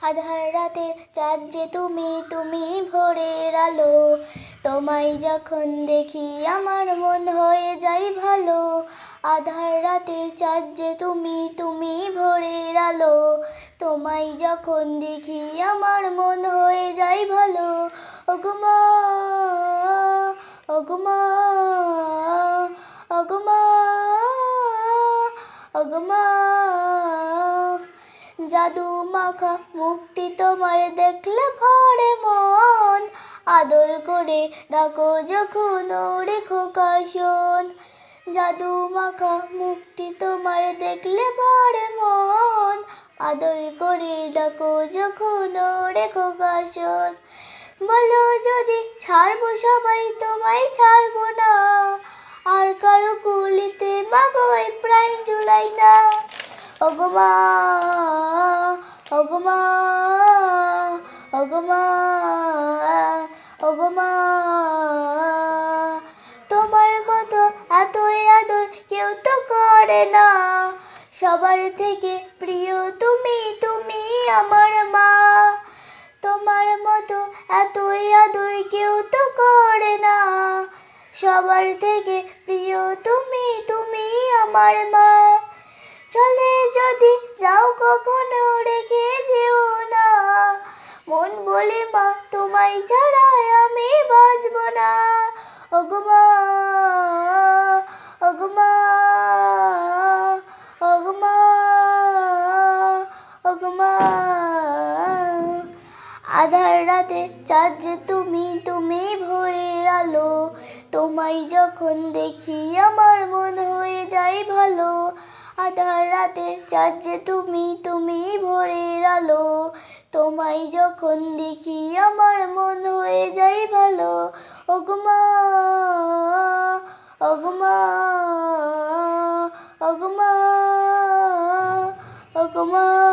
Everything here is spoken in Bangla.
আধার রাতে চাঁদ যে তুমি, তুমি ভোরের আলো। তোমায় যখন দেখি আমার মন হয়ে যায় ভালো। আধার রাতে চাঁদ যে তুমি, তুমি ভোরের আলো। তোমায় যখন দেখি আমার মন হয়ে যায় ভালো। ওগো মা, ওগো মা, ওগো মা, ওগো মা। জাদু মাখা মুখটি তোমার দেখলে ভরে মন। আদর করে ডাকো যখন ওরে খোকা শোন। জাদু মাখা মুখটি তোমার দেখলে ভরে মন। আদর করে ডাকো যখন ওরে খোকা শোন। বলো যদি ছাড়বো সবাই তোমায় ছাড়বো না। আর কারো কুলিতে মাগো এই প্রাণ জুলাই না। ওগো মা, ওগো মা, ওগো মা, ওগো মা। তোমার মতো এতই আদর কেউ তো করে না। সবার থেকে প্রিয় তুমি, তুমি আমার মা। তোমার মতো এতই আদর কেউ তো করে না। সবার থেকে প্রিয় তুমি, তুমি আমার মা। চলে যদি যাও কখনো রেখে যেও না। মন বলে মা তোমায় ছাড়া আমি বাঁচব না। ওগো মা, ওগো মা, ওগো মা, ওগো মা। আধার রাতে চাঁদ যে তুমি, তুমি ভোরের আলো। তোমায় যখন দেখি আমার মন হয়ে যায় ভালো। আধার রাতে চাঁদ যে তুমি, তুমি ভোরের আলো। তোমায় যখন দেখি আমার মন হয়ে যায় ভালো। ওগো মা, ওগো মা, ওগো মা, ওগো মা।